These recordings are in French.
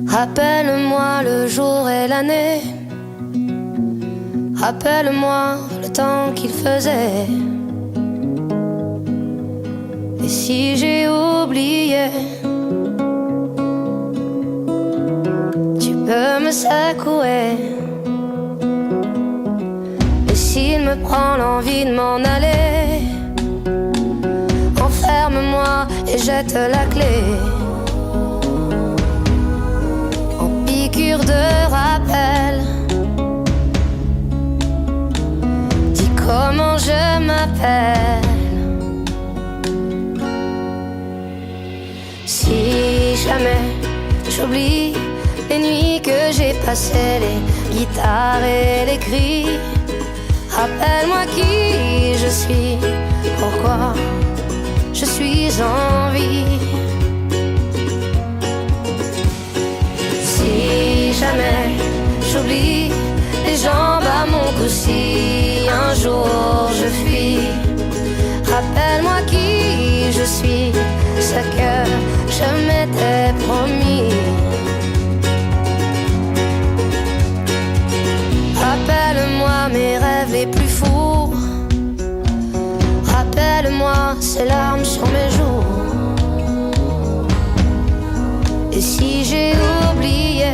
Rappelle-moi le jour et l'année. Rappelle-moi le temps qu'il faisait. Et si j'ai oublié, tu peux me secouer. Et s'il me prend l'envie de m'en aller, enferme-moi et jette la clé. En piqûre de rappel, dis comment je m'appelle. Si jamais j'oublie les nuits que j'ai passées, les guitares et les cris, rappelle-moi qui je suis, pourquoi je suis en vie. Si jamais j'oublie les jambes à mon cou, si un jour je fuis, rappelle-moi qui je suis, ce que je m'étais promis. Rappelle-moi mes rêves les plus fous. Rappelle-moi ces larmes sur mes joues. Et si j'ai oublié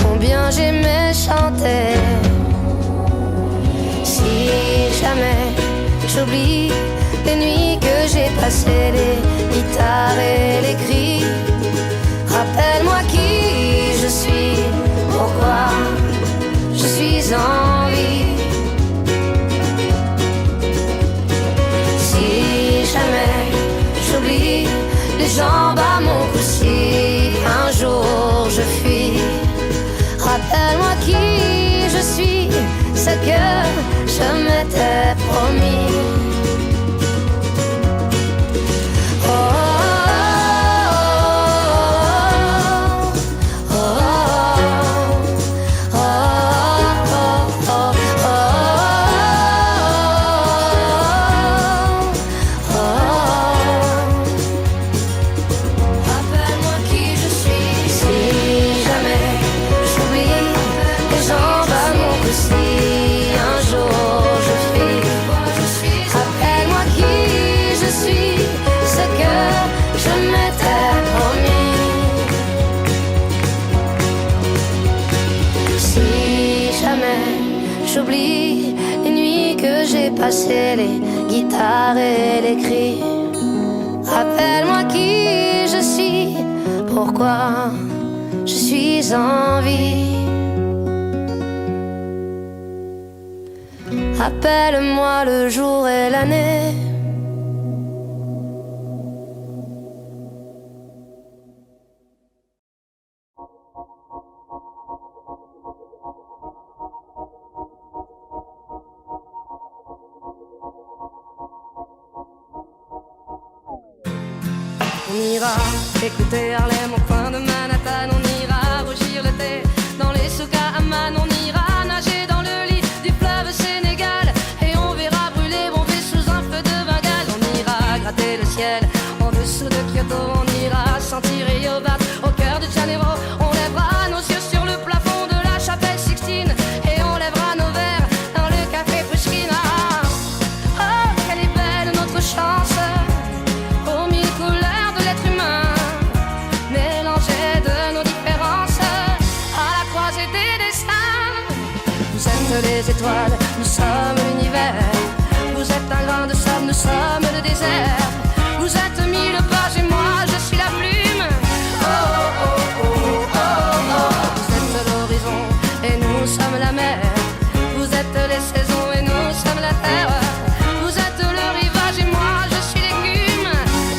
combien j'aimais chanter, si jamais j'oublie les nuits que j'ai passées, les guitares et les cris, rappelle-moi qui je suis, pourquoi je suis en vie. Si jamais j'oublie les jambes à mon cou, si un jour je fuis, rappelle-moi qui je suis, ce que je m'étais promis. J'oublie les nuits que j'ai passées, les guitares et les cris. Rappelle-moi qui je suis, pourquoi je suis en vie. Rappelle-moi le jour et l'année. On ira écouter Harlem au coin de Manhattan. On ira rougir le thé dans les souks à Amman. On ira nager dans le lit du fleuve Sénégal. Et on verra brûler bomber sous un feu de Bengale. On ira gratter le ciel en dessous de Kyoto. On ira sentir Rio Bat au cœur de Janeiro. On lèvera nos yeux sur le plafond de la chapelle Sixtine. Et on lèvera nos verres dans le café Pushkin. Oh, quelle est belle notre chance, aux mille couleurs de l'être humain, mélangées de nos différences, à la croisée des destins. Vous êtes les étoiles, nous sommes l'univers. Vous êtes un grain de sable, nous sommes le désert. Vous êtes mille pages et moi je suis la plume. Oh, oh, oh, oh, oh, oh. Vous êtes l'horizon et nous sommes la mer. Vous êtes les saisons et nous sommes la terre. Vous êtes le rivage et moi je suis l'écume.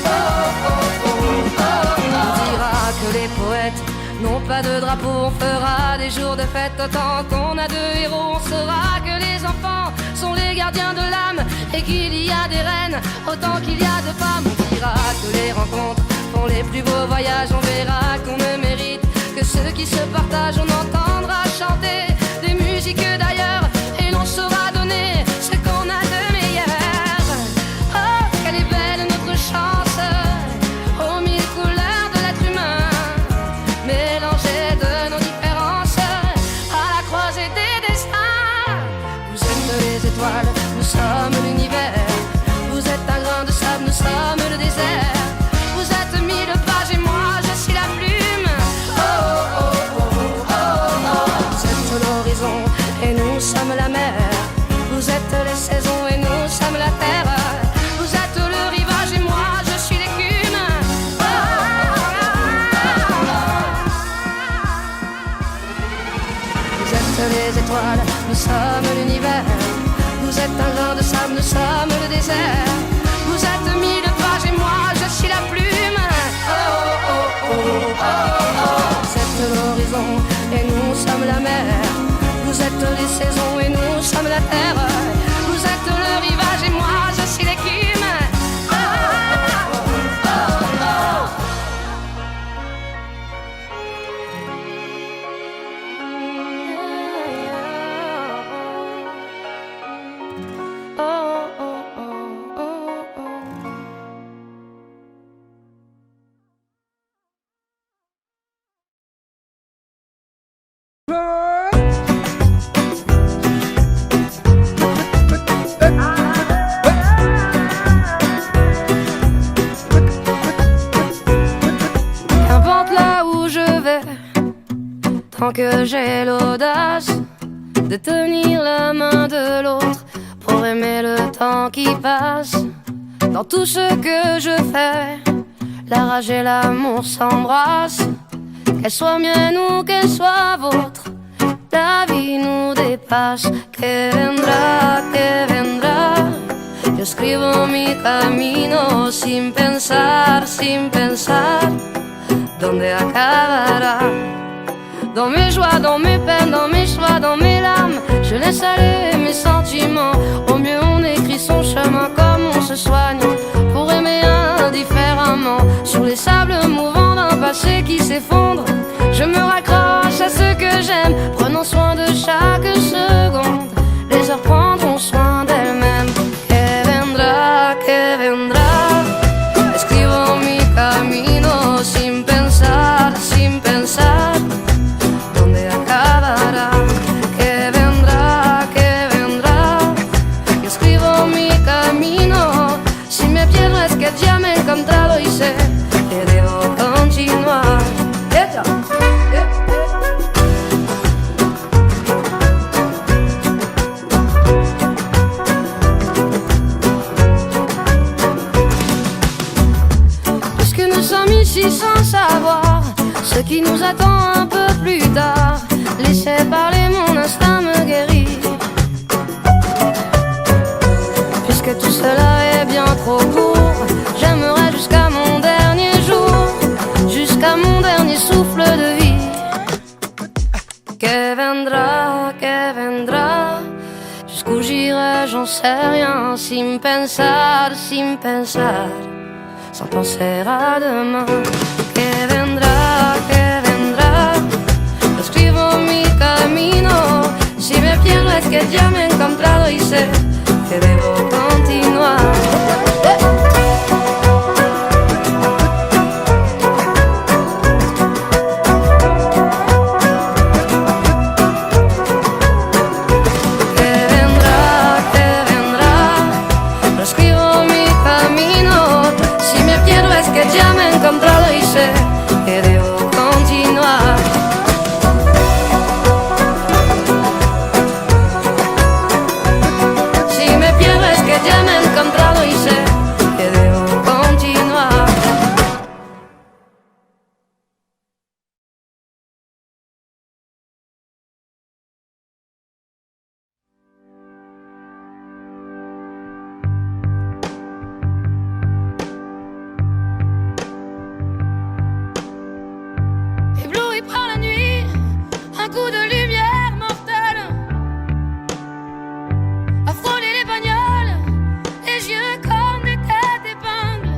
Oh, oh, oh, oh, oh. On dira que les poètes n'ont pas de drapeau. On fera des jours de fête autant qu'on a de héros. On saura que les enfants sont les gardiens de l'âme et qu'il y a des reines autant qu'il y a de femmes. On dira que les rencontres font les plus beaux voyages. On verra qu'on ne mérite que ceux qui se partagent. On entendra chanter des étoiles, nous sommes l'univers. Vous êtes un grain de sable, nous sommes le désert. Vous êtes mille pages et moi je suis la plume. Oh oh oh oh oh oh. Vous êtes l'horizon et nous sommes la mer. Vous êtes les saisons et nous sommes la terre. Vous êtes le rivage et moi je suis l'écume. Oh, oh, oh, oh. Vous êtes les étoiles, nous sommes l'univers. Vous êtes un grain de sable, nous sommes le désert. Vous êtes mille pages et moi je suis la plume. Oh oh oh oh oh oh. Vous êtes l'horizon et nous sommes la mer. Vous êtes les saisons et nous sommes la terre. Vous êtes le rivage et moi je suis l'écume. Oh oh oh oh. Qu'importe là où je vais, tant que j'ai l'audace de tenir la main de l'autre pour aimer le temps qui passe. Dans tout ce que je fais, la rage et l'amour s'embrassent. Qu'elle soit mienne ou qu'elle soit vôtre, la vie nous dépasse. Que vendrá, yo escribo mi camino sin pensar, ¿dónde acabará? Dans mes joies, dans mes peines, dans mes choix, dans mes larmes, je laisse aller mes sentiments. Au mieux on écrit son chemin comme on se soigne pour aimer indifféremment. Sur les sables mouvants d'un passé qui s'effondre, je me raccroche à ce que j'aime, prenant soin de chaque seconde. Les heures prendront soin d'elles-mêmes. Que vendrá, escribo mi camino sin pensar, ¿dónde acabará? Que vendrá, yo escribo mi camino. Si me pierdo es que ya me he encontrado y sé que debo continuar. Puisque nous sommes ici sans savoir ce qui nous attend un peu plus tard, laissez parler, mon instinct me guérit. Puisque tout cela est bien trop court, j'aimerais jusqu'à mon dernier jour, jusqu'à mon dernier souffle de vie. Que vendrá, jusqu'où j'irai, j'en sais rien, sin pensar, sans penser à demain. Que vendrá, yo escribo mi camino. Si me pierdo es que ya me he encontrado y sé que debo continuar. Que ya me he encontrado y sé que debo continuar. Si me pierdo es que ya me he encontrado y sé que debo continuar. Coup de lumière mortelle a frôlé les bagnoles, les yeux comme des têtes d'épingle.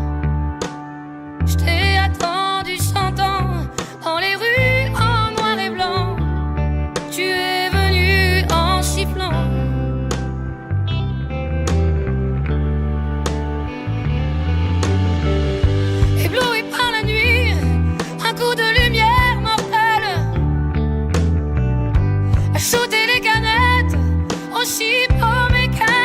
Je t'ai attendu 100 ans dans les rues en noir et blanc. Tu es venu en sifflant. Ébloui par la nuit, un coup de lumière mortelle a shooté les canettes, aussi beau mécanique.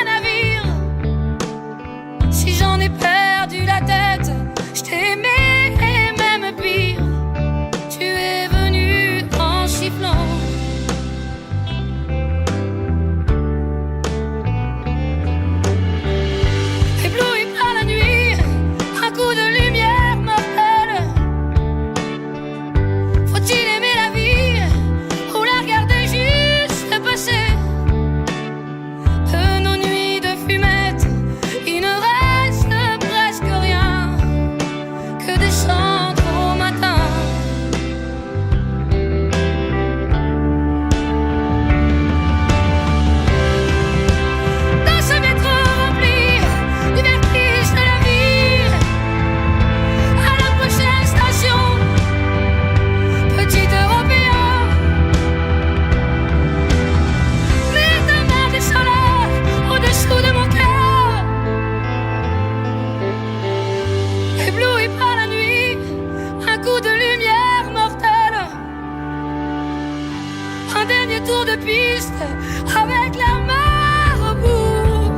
piste avec l'air marabout.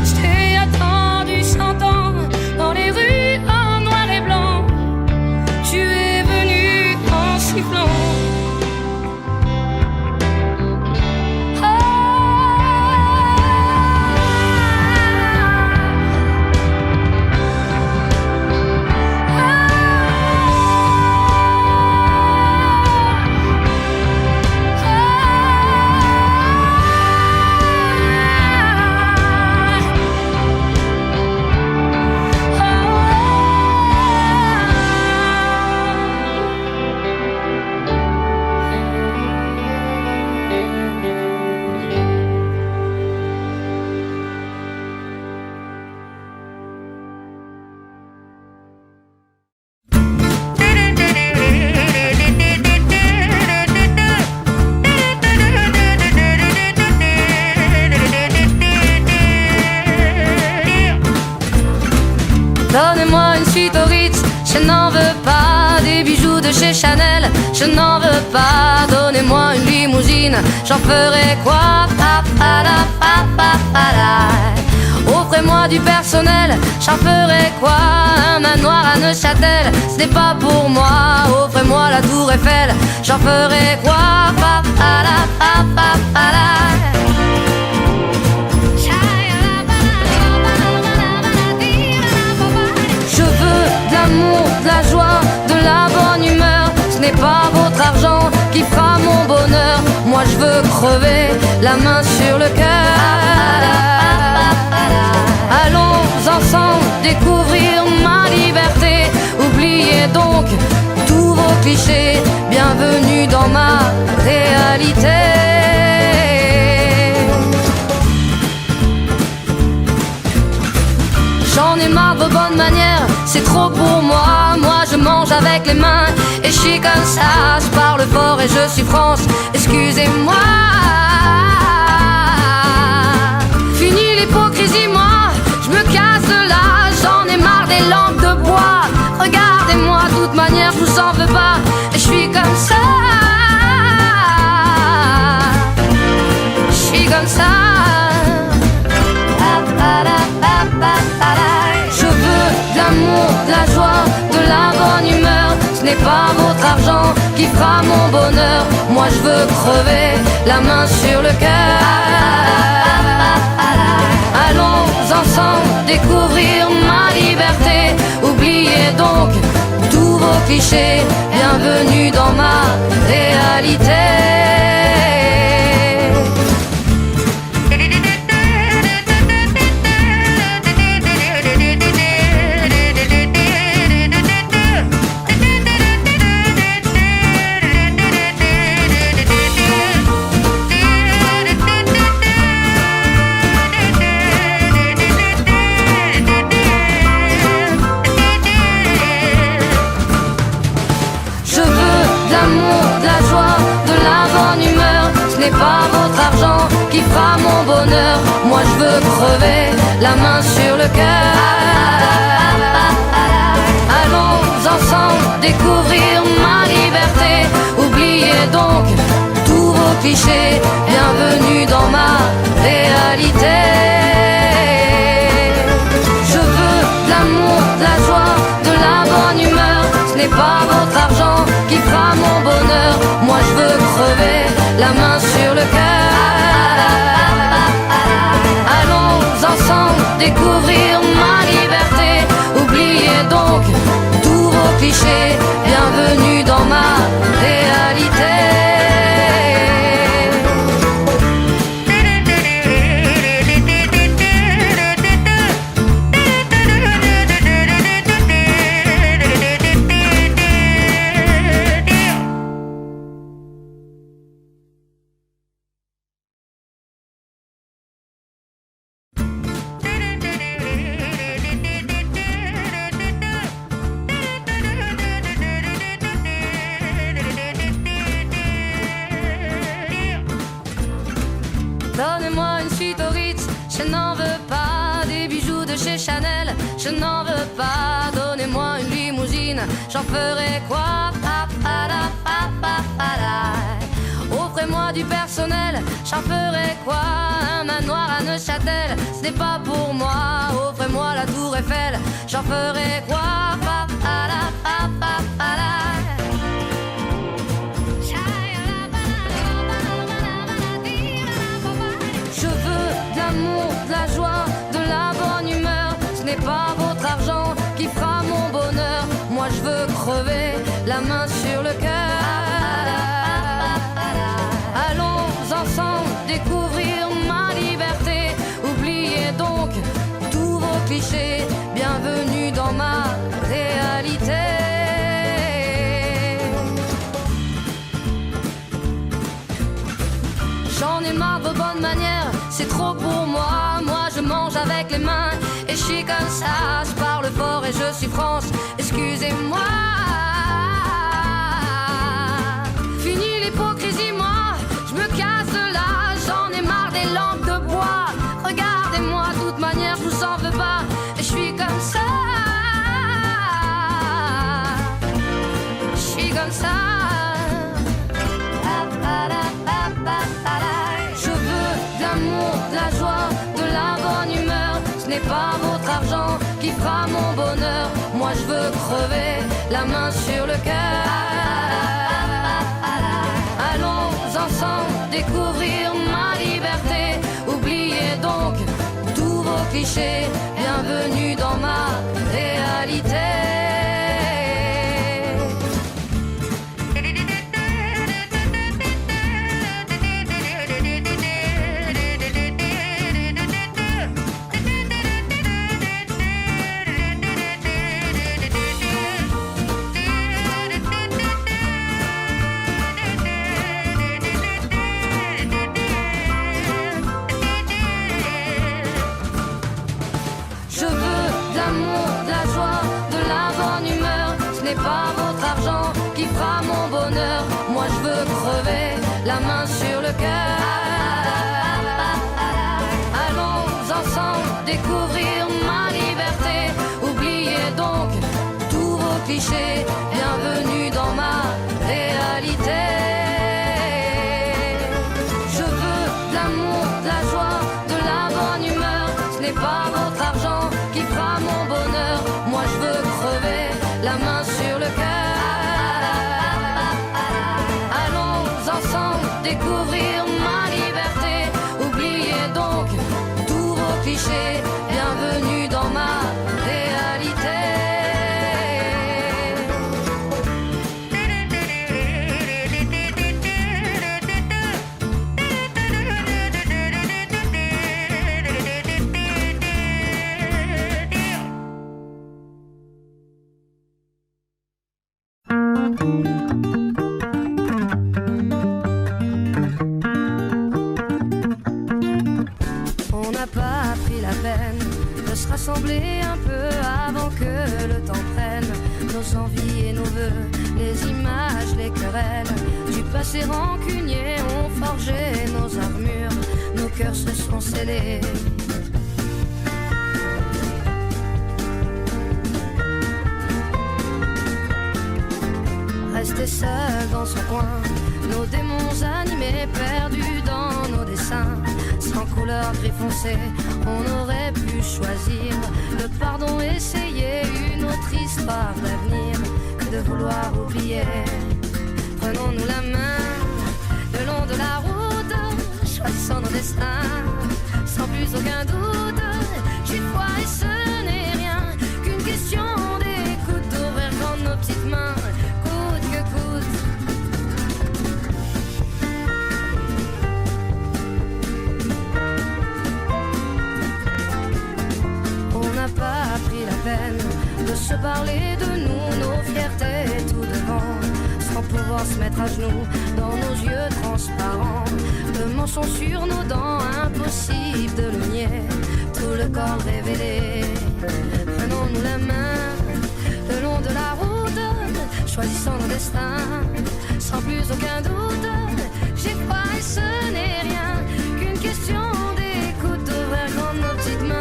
Je t'ai attendu 100 ans dans les rues en noir et blanc. Tu es venu en sifflant. Donnez-moi une suite au Ritz, je n'en veux pas. Des bijoux de chez Chanel, je n'en veux pas. Donnez-moi une limousine, j'en ferai quoi? Offrez-moi du personnel, j'en ferai quoi? Un manoir à Neuchâtel, ce n'est pas pour moi. Offrez-moi la tour Eiffel, j'en ferai quoi? Je veux de l'amour, de la joie, de la bonne humeur. Ce n'est pas votre argent qui fera mon bonheur. Moi je veux crever la main sur le cœur. Allons ensemble découvrir ma liberté. Oubliez donc tous vos clichés. Bienvenue dans ma réalité. J'en ai marre de vos bonnes manières, c'est trop pour moi. Moi je mange avec les mains et je suis comme ça. Je parle fort et je suis France, excusez-moi. Fini l'hypocrisie, moi je me casse de là. J'en ai marre des lampes de bois. Regardez-moi, de toute manière je vous en veux pas. Et je suis comme ça. Je suis comme ça. Je veux de l'amour, de la joie, de la bonne humeur. Ce n'est pas votre argent qui fera mon bonheur. Moi je veux crever la main sur le cœur. Allons ensemble découvrir ma liberté. Oubliez donc tous vos clichés. Bienvenue dans ma réalité. Pas votre argent qui fera mon bonheur. Moi je veux crever la main sur le cœur. Allons ensemble découvrir ma liberté. Oubliez donc tous vos clichés. Bienvenue dans ma réalité. Je veux de l'amour, de la joie, de la bonne humeur. Ce n'est pas votre argent qui fera mon bonheur. Moi je veux crever la main sur le cœur. Allons ensemble découvrir ma liberté. Oubliez donc tous vos clichés. Bienvenue dans ma réalité. Donnez-moi une suite au Ritz, je n'en veux pas. Des bijoux de chez Chanel, je n'en veux pas. Donnez-moi une limousine, j'en ferai quoi? offrez-moi du personnel. J'en ferai quoi? Un manoir à Neuchâtel, ce n'est pas pour moi. Offrez-moi la tour Eiffel, j'en ferai quoi? Je veux de l'amour, de la joie, de la bonne humeur. Ce n'est pas votre argent qui fera mon bonheur. Moi je veux crever, la main sur le cœur. Allons ensemble découvrir ma liberté. Oubliez donc tous vos clichés. Bienvenue dans ma réalité. J'en ai marre de vos bonnes manières, c'est trop pour moi. Moi je mange avec les mains et je suis comme ça. Je parle fort et je suis France, excusez-moi. Fini l'hypocrisie, moi, je me casse de là. J'en ai marre des lampes de bois. Regardez-moi, de toute manière, je vous en veux pas. Et je suis comme ça. Je suis comme ça. Je veux de l'amour, de la joie, de la bonne humeur. Ce n'est pas votre argent qui fera mon bonheur. Moi je veux crever, la main sur le cœur. Allons ensemble découvrir ma liberté. Oubliez donc tous vos clichés. Bienvenue dans ma réalité. Pas votre argent qui fera mon bonheur. Moi je veux crever, la main sur le cœur. Allons ensemble découvrir ma liberté. Oubliez donc tous vos clichés. Bienvenue dans ma réalité. Je veux de l'amour, de la joie, de la bonne humeur. Ce n'est pas votre argent qui fera mon bonheur. Moi je veux crever, la main sur le cœur. Allons ensemble découvrir ma liberté. Oubliez donc tous vos clichés. Bienvenue dans ma réalité. On n'a pas pris la peine de se rassembler un peu avant que le temps prenne nos envies et nos vœux, les images, les querelles du passé rancunier ont forgé nos armures, nos cœurs se sont scellés. Rester seul dans son coin, nos démons animés, perdus dans nos dessins. Sans couleur gris foncé, on aurait pu choisir le pardon, essayer une autre histoire d'avenir que de vouloir oublier. Prenons-nous la main le long de la route, choisissons nos destins sans plus aucun doute. J'ai foi et ce n'est rien qu'une question d'écoute, d'ouvrir grand nos petites mains. Pas pris la peine de se parler de nous, nos fiertés tout devant, sans pouvoir se mettre à genoux dans nos yeux transparents, le menton sur nos dents, impossible de le nier, tout le corps révélé. Prenons-nous la main le long de la route, choisissons nos destins sans plus aucun doute. J'ai foi et ce n'est rien qu'une question d'écoute, d'ouvrir grand nos petites mains.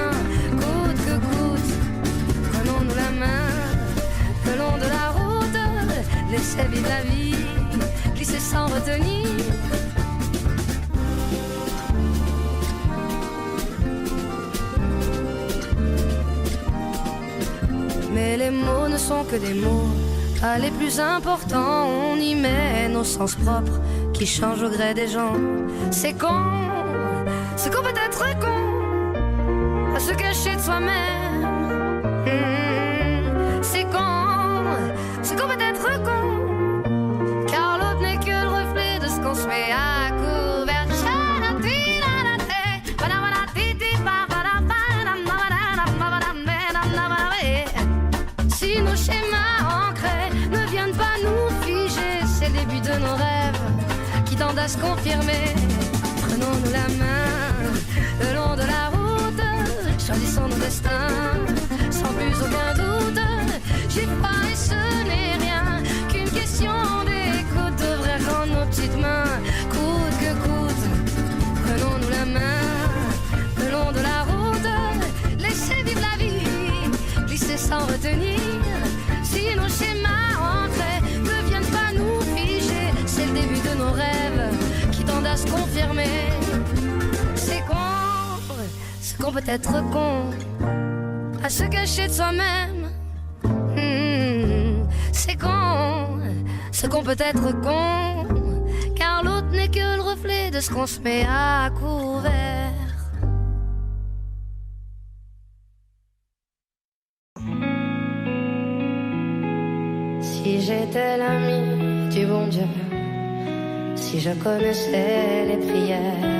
Prenons-nous la main le long de la route, laissez vivre la vie, glisser sans retenir. sont que des mots, pas les plus importants. On y met nos sens propres qui changent au gré des gens. C'est con, c'est qu'on peut être con, à se cacher de soi-même. C'est qu'on peut être con, car l'autre n'est que le reflet de ce qu'on se met à couvert. Si nos schémas ancrés ne viennent pas nous figer, c'est le début de nos rêves qui tendent à se confirmer. Prenons-nous la main le long de la route, choisissons nos destins sans plus aucun doute. J'ai pas et ce n'est rien qu'une question d'écoute, devrait rendre nos petites mains coûte que coûte. Prenons-nous la main le long de la route, laissez vivre la vie, glisser sans retenir. Si nos schémas ancrés ne viennent pas nous figer, c'est le début de nos rêves qui tendent à se confirmer. C'est qu'on peut être con, à se cacher de soi-même. C'est qu'on peut être con, car l'autre n'est que le reflet de ce qu'on se met à couvert. Si j'étais l'ami du bon Dieu, si je connaissais les prières,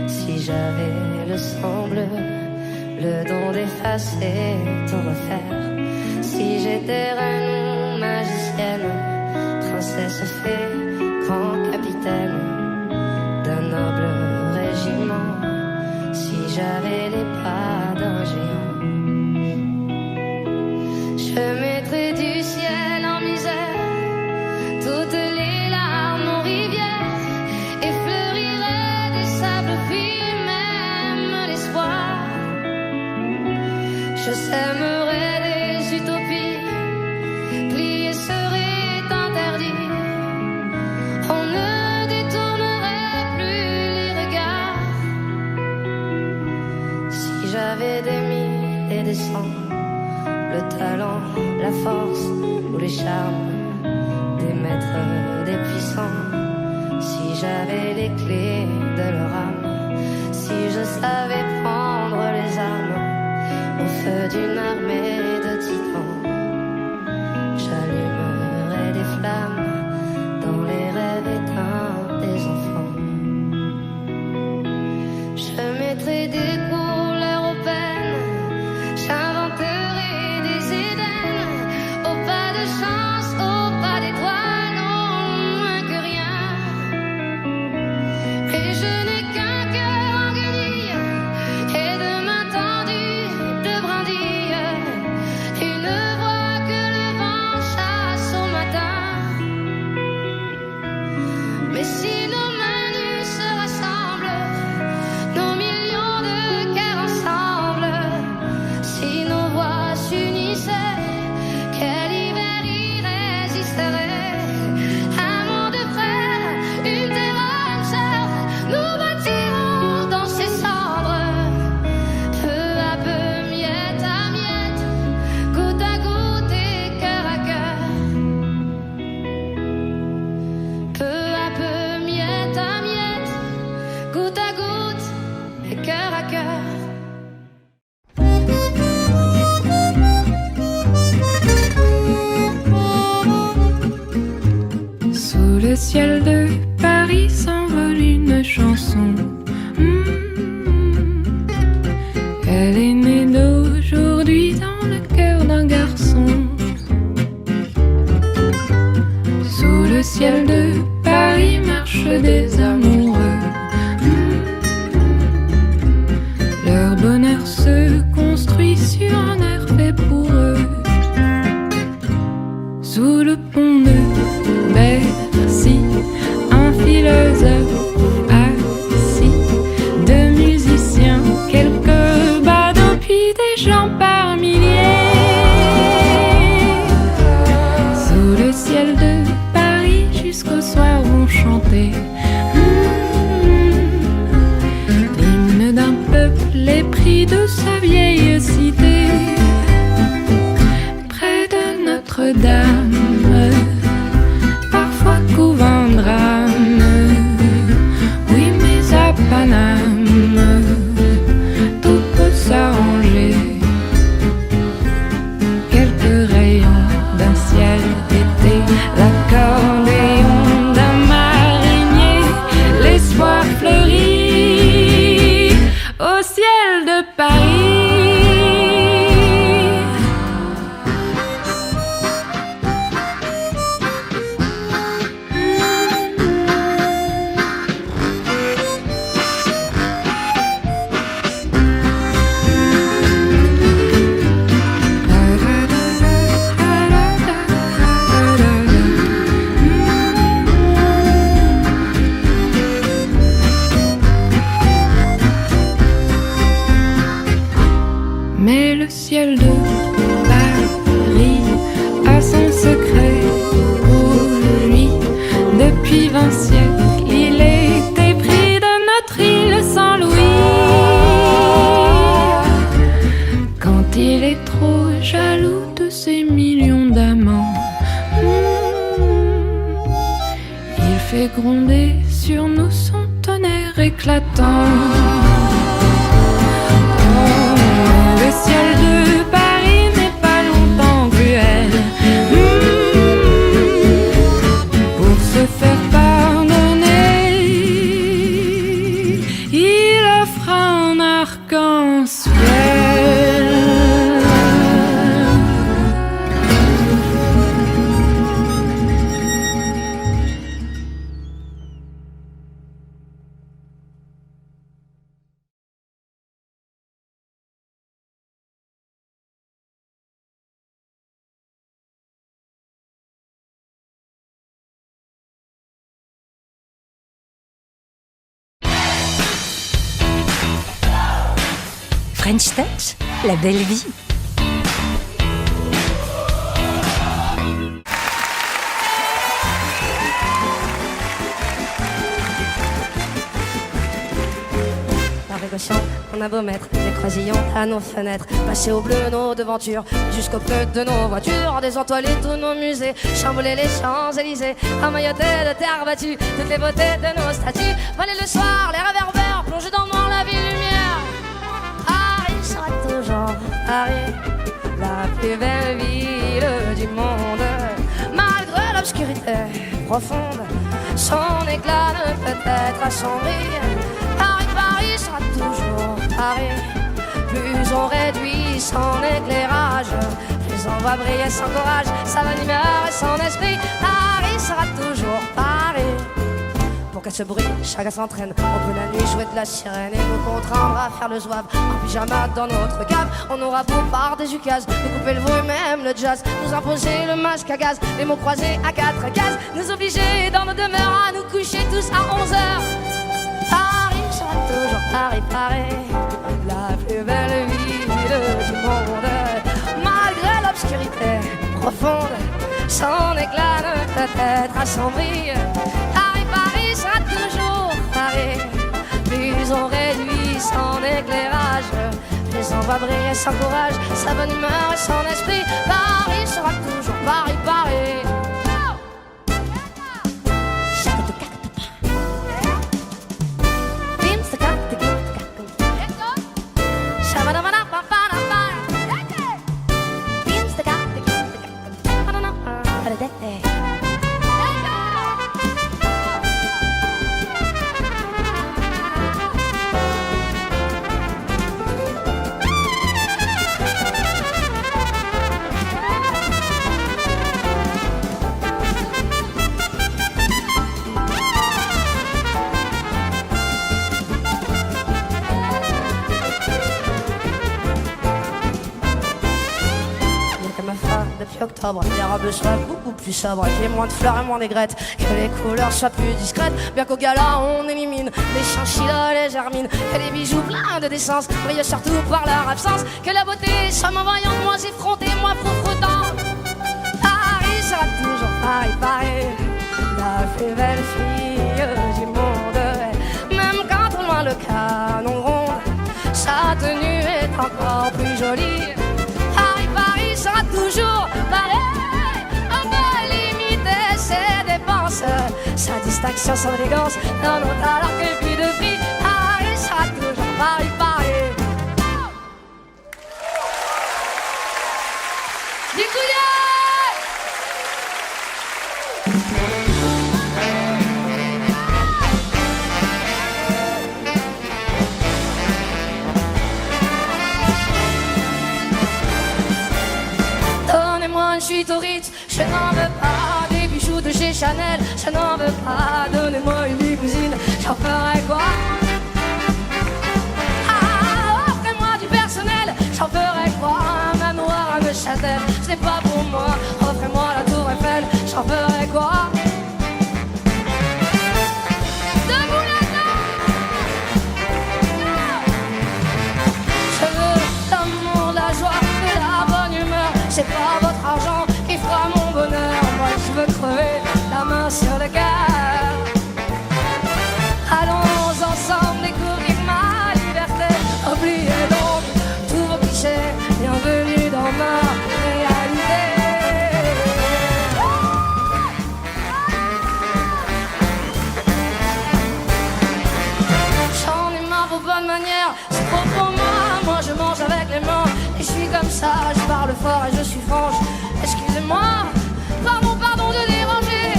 si j'avais le sang bleu, le don d'effacer, tout refaire, si j'étais reine ou magicienne, princesse fée, grand capitaine d'un noble régiment, si j'avais les pas d'un géant, je mettrais du ciel en misère toutes les larmes en rivière et fleurirais des sables puis même l'espoir. Je sèmerais des utopies, plier serait interdit, on ne détournerait plus les regards. Si j'avais des mille et des cents, le talent, la force ou les charmes des maîtres, des puissants, si j'avais les clés de leur âme, si je savais prendre les armes au feu d'une armée de titans, j'allumerais des flammes dans les rêves éteints des enfants. Je mettrais des couleurs aux peines, j'inventerais des Éden, au pas de chance, au pas d'étoiles, non moins que rien. Et je n'ai qu'un cœur en guenille et de mains tendues de brindilles, une voix que le vent chasse au matin. Mais si nos mains nues se rassemblent, nos millions de cœurs ensemble, si nos voix s'unissaient, quel hiver y résisterait? Un monde de frères, une terre, une sœur, nous bâtirons dans ces cendres, peu à peu, miette à miette, goutte à goutte et cœur à cœur. Peu à peu, miette à miette, goutte à goutte et cœur à cœur. Sous le ciel de Paris s'envole une chanson. Elle est née d'aujourd'hui dans le cœur d'un garçon. Sous le ciel de Paris marchent des amoureux. Leur bonheur se construit sur un air fait pour eux. Sous le pont de Bercy, un philosophe assis, deux musiciens, quelques badauds, puis des gens par milliers. Sous le ciel de Paris, jusqu'au soir vont chanter l'hymne d'un peuple épris de sa vieille cité. Près de éclatant. Le ciel de Paris n'est pas longtemps cruel. Pour se faire pardonner, il offre un arc-en-ciel. French Touch, la belle vie. Par précaution, on a beau mettre des croisillons à nos fenêtres, passer au bleu nos devantures, jusqu'au pneu de nos voitures, désentoiler tous nos musées, chambouler les Champs-Élysées, emmailloter de terre battue toutes les beautés de nos statues, voler le soir, les réverbères, plonger dans le noir la ville lumière. Paris sera toujours Paris, la plus belle ville du monde, malgré l'obscurité profonde, son éclat ne peut être assombri. Paris sera toujours Paris. Plus on réduit son éclairage, plus on va briller sans courage, sa bonne humeur et son esprit. Paris sera toujours Paris. Pour qu'à ce bruit, chacun s'entraîne. On peut la nuit jouer de la sirène et nous contraindre à faire le zouave en pyjama dans notre cave. On aura beau par des ukases, nous couper le bruit, même le jazz, nous imposer le masque à gaz, les mots croisés à 4 cases, nous obliger dans nos demeures à nous coucher tous à 11h. Paris sera toujours Paris, Paris, la plus belle ville du monde. Malgré l'obscurité profonde, son éclat ne peut être assombri. Paris sera toujours Paris. Plus on réduit son éclairage, plus on va briller sans courage, sa bonne humeur et son esprit. Paris sera toujours Paris, Paris. Depuis octobre, les robes soient beaucoup plus sobres, qu'il y ait moins de fleurs et moins d'aigrettes, que les couleurs soient plus discrètes, bien qu'au gala on élimine les chinchillas, les germines, que les bijoux pleins de décence brillent surtout par leur absence, que la beauté soit moins voyante, moins effrontée, moins froufroutant. Paris sera toujours Paris, Paris, la plus belle fille du monde, même quand au loin le canon gronde, sa tenue est encore plus jolie. Paris sera toujours Paris. On peut limiter ses dépenses, sa distinction, son élégance, dans nos talents que plus de prix. Paris sera toujours Paris, Paris. Du coup, une chute au Ritz, je n'en veux pas des bijoux de chez Chanel, je n'en veux pas, donnez-moi une limousine, j'en ferai quoi? Ah, offrez-moi du personnel, j'en ferai quoi? Un manoir à Neuchâtel, ce n'est pas pour moi, offrez-moi la tour Eiffel, j'en ferai quoi? Debout là-dedans! Je veux l'amour, la joie, de la bonne humeur, c'est pas votre argent qui fera mon bonheur. Moi je veux crever la main sur le cœur. Allons manière, c'est trop pour moi. Moi je mange avec les mains et je suis comme ça. Je parle fort et je suis franche. Excusez-moi, pardon, pardon de déranger.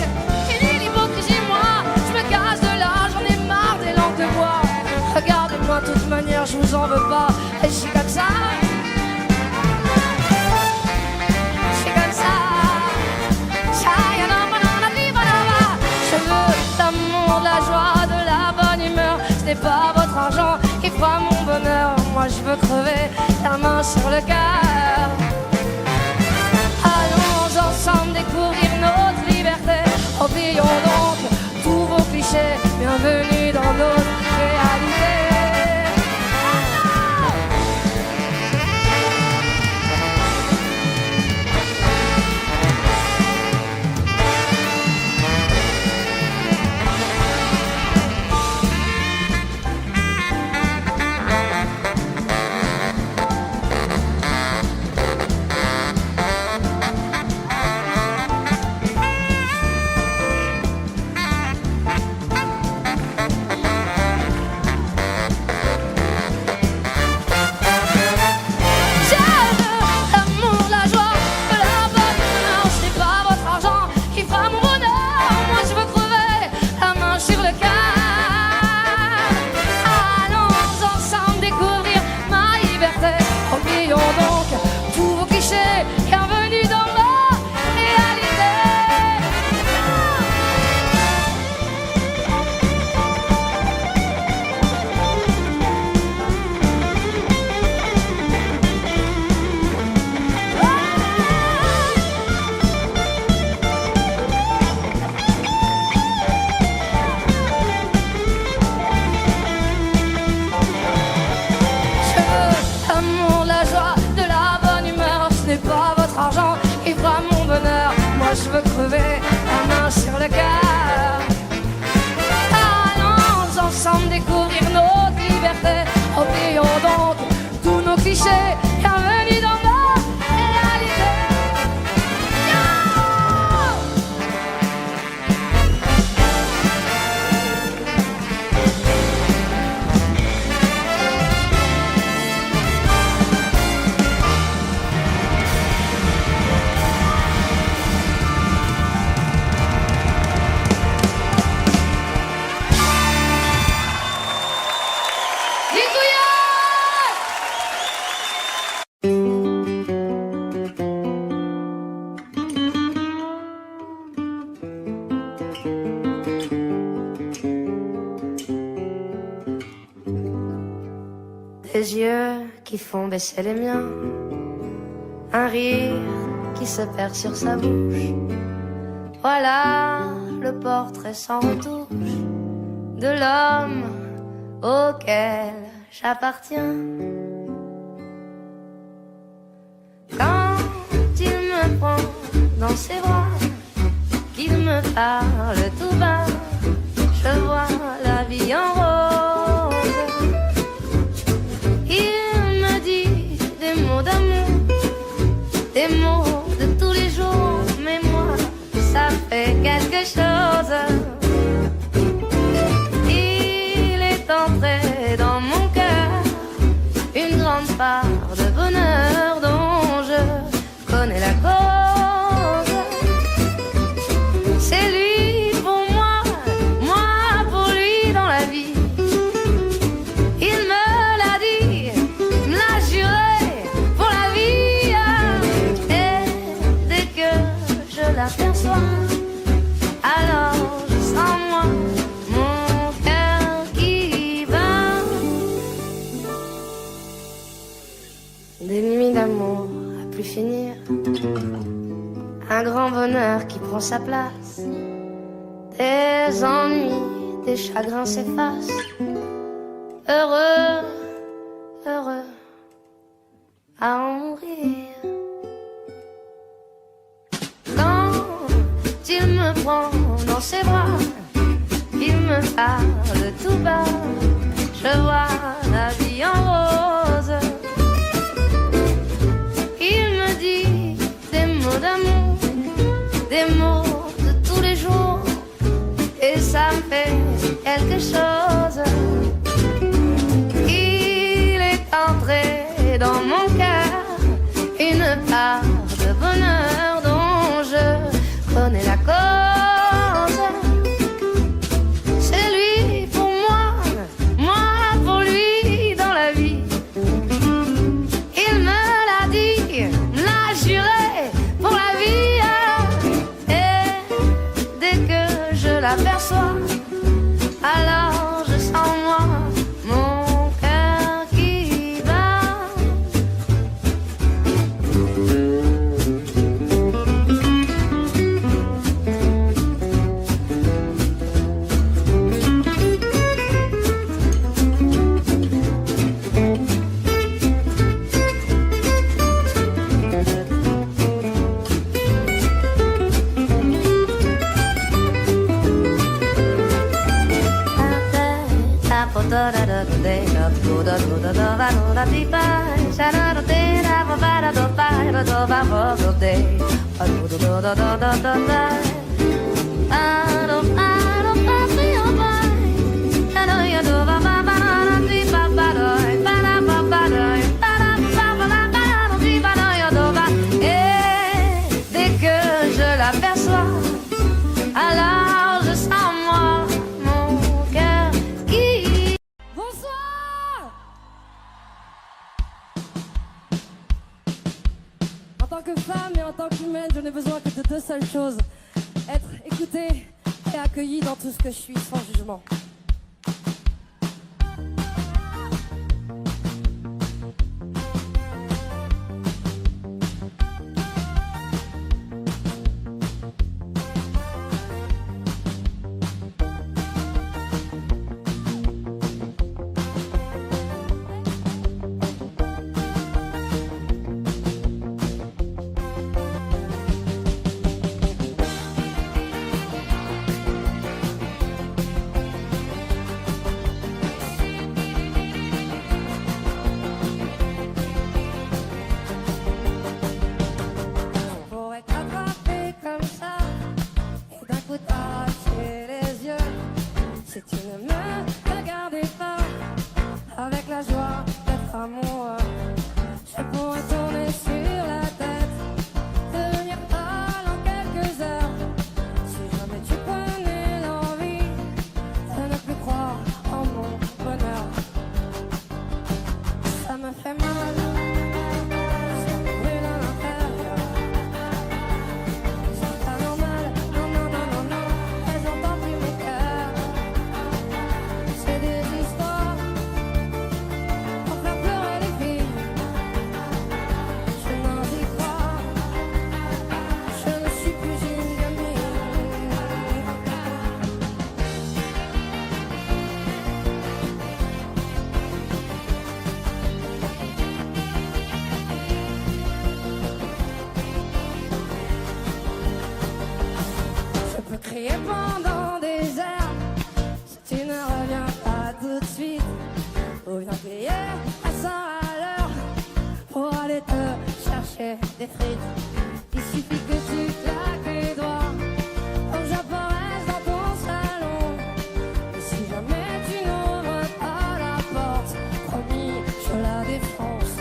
Fini l'hypocrisie, moi, je me casse de là. J'en ai marre des langues de bois. Regardez-moi, de toute manière, je vous en veux pas. Et je suis comme ça. Je suis comme ça. Je veux l'amour, de la joie, de la bonne humeur. Ce n'est pas votre argent qui fera mon bonheur. Moi je veux crever la main sur le cœur. Allons ensemble découvrir notre liberté. Oublions donc tous vos clichés. Bienvenue dans notre réalité. Je veux crever la main sur le cœur. Allons ensemble découvrir notre liberté. Oublions donc tous nos clichés. Bienvenue dans la réalité. Des yeux qui font baisser les miens, un rire qui se perd sur sa bouche. Voilà le portrait sans retouche de l'homme auquel j'appartiens. Quand il me prend dans ses bras, qu'il me parle tout bas, je vois la vie en rose. Il me dit des mots d'amour, des mots de tous les jours, mais moi, ça fait quelque chose. Il est entré dans mon cœur une grande part de bonheur dont je connais la cause. C'est lui pour moi, moi pour lui dans la vie. Il me l'a dit, me l'a juré pour la vie. Et dès que je l'aperçois, alors je sens moi mon cœur qui bat. Des nuits d'amour à plus finir, un grand bonheur qui prend sa place. Des ennuis, des chagrins s'effacent. Heureux, heureux à en mourir. Quand il me prend dans ses bras, il me parle tout bas, je vois la vie en rose. Il me dit des mots d'amour, des mots de tous les jours, et ça me fait quelque chose. Il dès que je l'aperçois, alors je sens moi mon cœur qui... Bonsoir. En tant que femme et en tant qu'humaine, je n'ai besoin que de deux seules choses. Être écoutée et accueillie dans tout ce que je suis, sans jugement. Pendant des heures, si tu ne reviens pas tout de suite, ou bien payer à 100 à l'heure pour aller te chercher des frites. Il suffit que tu claques les doigts, comme j'apparaisse dans ton salon. Et si jamais tu n'ouvres pas la porte, promis, je la défonce.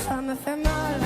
Ça me fait mal.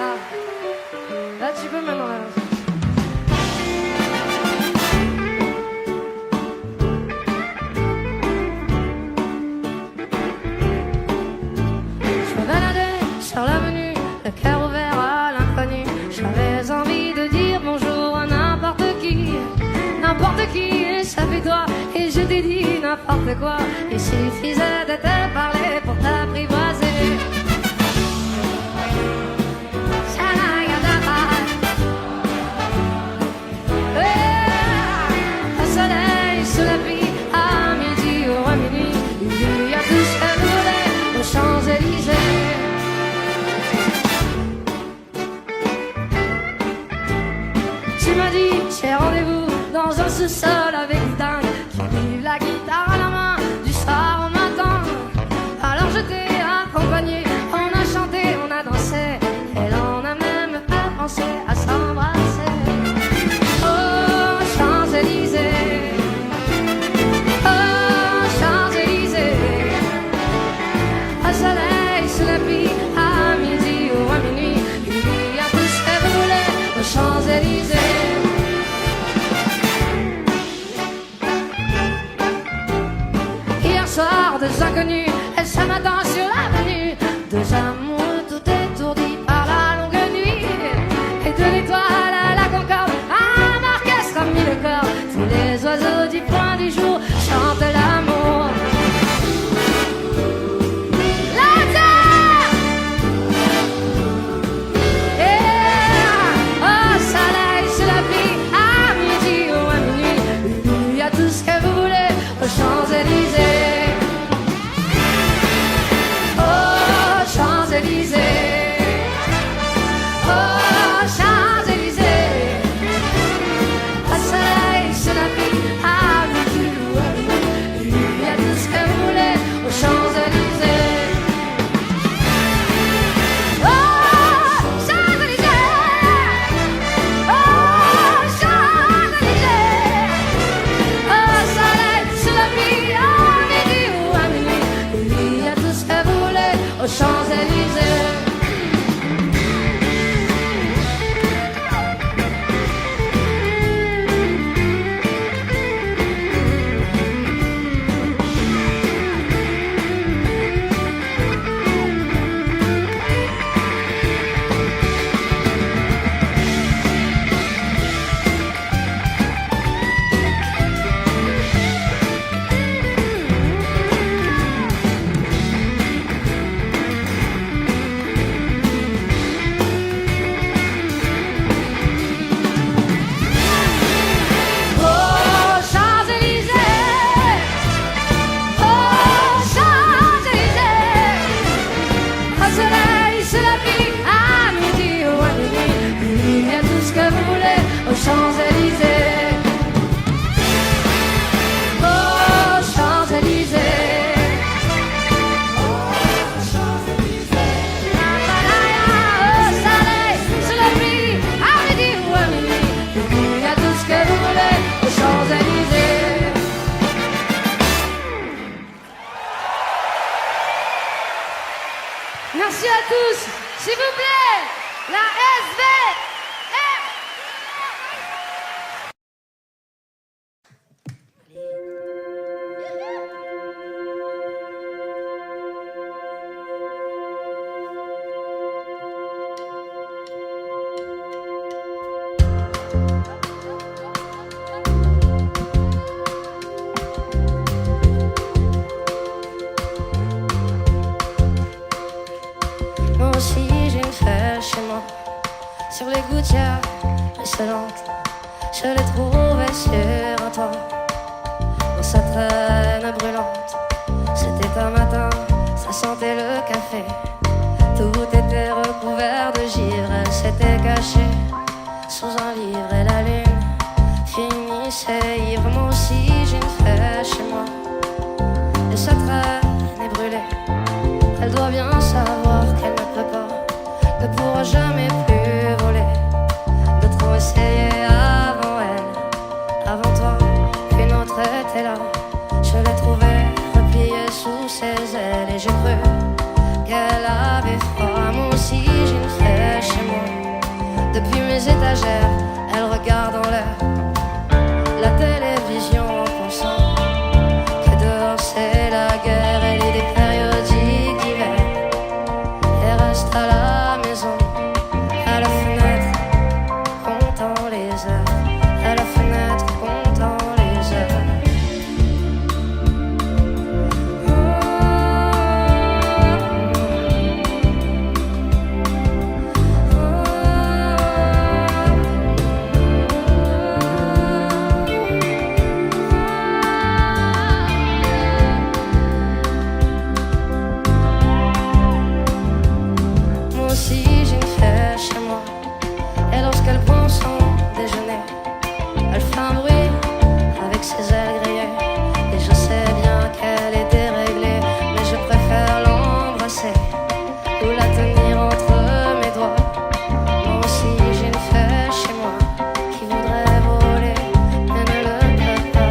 Ah, là tu peux maintenant. Là. n'importe quoi. Il suffisait de te parler pour t'apprivoiser. Au soleil, sous la pluie, à midi ou à minuit, il y a tout ce que vous voulez aux Champs-Élysées. Tu m'as dit, j'ai rendez-vous dans un sous-sol avec des dingues qui vivent la guitare à la main du soir au matin. Alors je t'ai accompagné, on a chanté, on a dansé, et l'on a même pas pensé à s'embrasser. Oh, Champs-Élysées, oh, Champs-Élysées, au soleil, sous la pluie, à midi ou à minuit, il y a tout ce que vous voulez aux Champs-Élysées. Deux inconnus, et ce matin sur l'avenue, deux amoureux tout étourdis par la longue nuit. Et de l'étoile à la Concorde, un orchestre a mis le corps. Tous les oiseaux du point du jour chantent l'amour. La terre, yeah. Au soleil, sous la pluie, à midi ou à minuit, il y a tout ce que vous voulez aux Champs-Élysées. Merci à tous, s'il vous plaît, la SVR. Moi aussi j'ai une fête chez moi, sur les gouttières ruisselantes. Je l'ai trouvée sur un toit, dans sa traîne brûlante. C'était un matin, ça sentait le café. Tout était recouvert de givre. Elle s'était cachée sous un livre et la lune finissait ivre. Moi aussi j'ai une fête chez moi, et sa traîne est brûlée. Elle doit bien savoir qu'elle ne peut pas, ne pourra jamais plus voler. D'autres ont essayé avant elle, avant toi, une autre était là. Je l'ai trouvée repliée sous ses ailes, et j'ai cru qu'elle avait froid. Moi aussi j'ai une fée chez moi, depuis mes étagères, elle regarde en l'air la télévision en pensant que dehors c'est la guerre. Elle lit des périodiques d'hiver et reste à la maison, à la fenêtre, comptant les heures, à la fenêtre, comptant les heures. aussi j'ai une fée chez moi. Et lorsqu'elle prend son déjeuner, elle fait un bruit avec ses ailes grillées. Et je sais bien qu'elle est déréglée, mais je préfère l'embrasser ou la tenir entre mes doigts. Moi aussi j'ai une fée chez moi qui voudrait voler, mais ne le peut pas.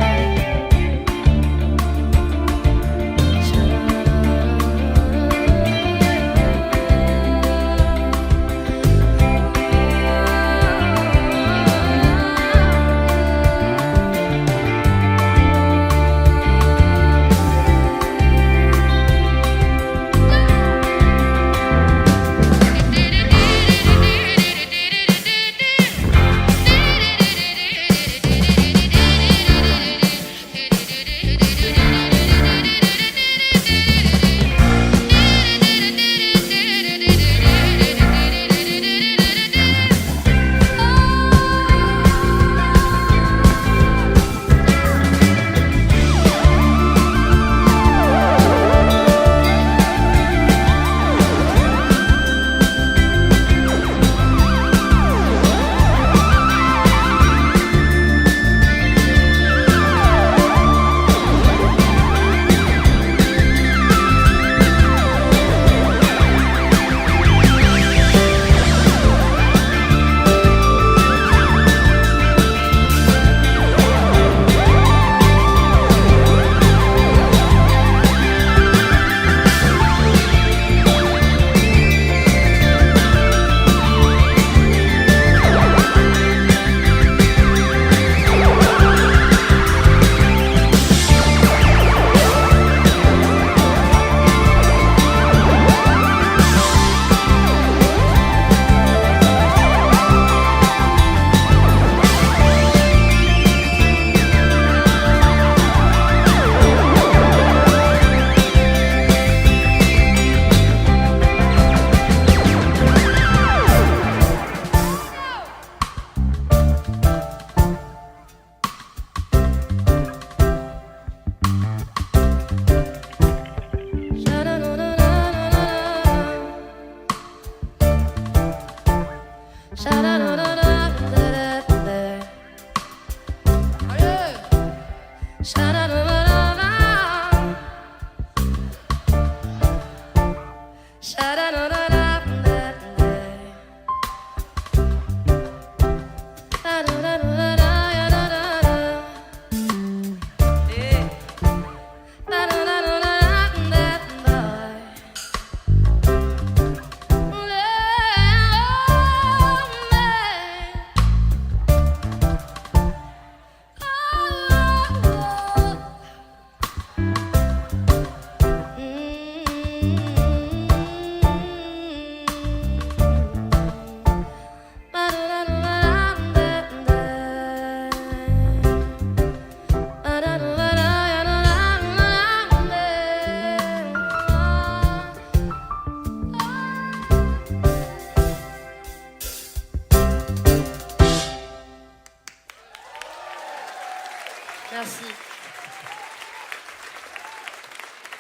Merci.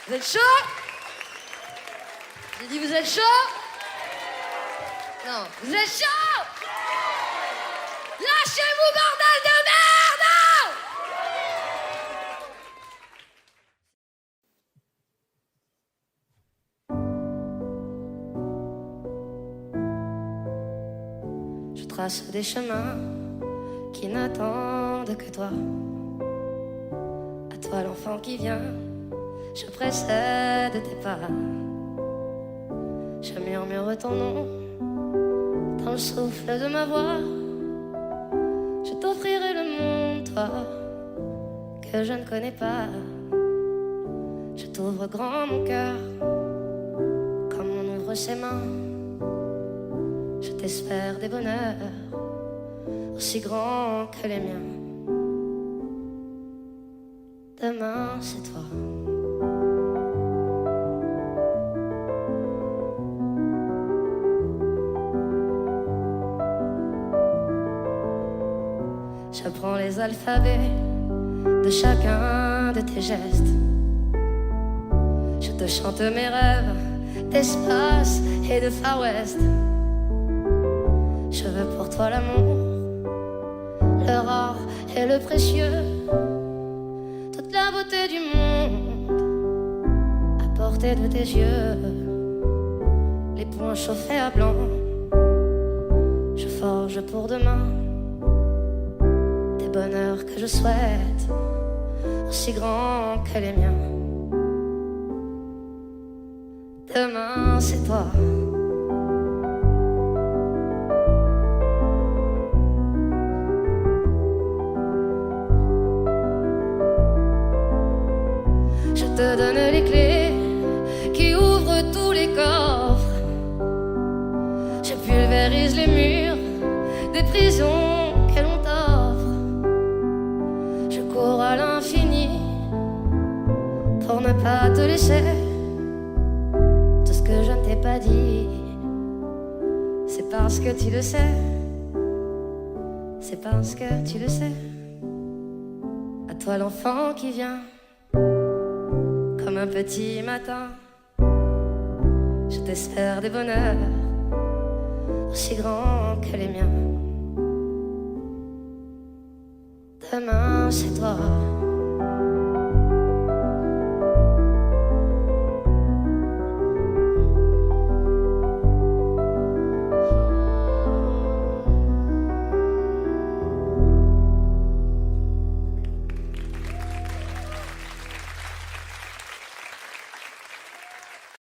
Vous êtes chaud? J'ai dit vous êtes chaud? Non, vous êtes chaud? Lâchez-vous, bordel de merde! Je trace des chemins qui n'attendent que toi. À toi l'enfant qui vient, je précède tes pas. Je murmure ton nom dans le souffle de ma voix. Je t'offrirai le monde, toi, que je ne connais pas. Je t'ouvre grand mon cœur, comme on ouvre ses mains. Je t'espère des bonheurs aussi grands que les miens. Demain, c'est toi. Je prends les alphabets de chacun de tes gestes. Je te chante mes rêves d'espace et de Far West. Je veux pour toi l'amour, le rare et le précieux, toute la beauté du monde à portée de tes yeux. Les poings chauffés à blanc, je forge pour demain des bonheurs que je souhaite, aussi grands que les miens. Demain c'est toi. Je te donne les clés qui ouvrent tous les coffres. Je pulvérise les murs des prisons que l'on t'offre. Je cours à l'infini pour ne pas te laisser. Tout ce que je ne t'ai pas dit, c'est parce que tu le sais. C'est parce que tu le sais. À toi l'enfant qui vient comme un petit matin. Je t'espère des bonheurs aussi grands que les miens. Demain c'est toi.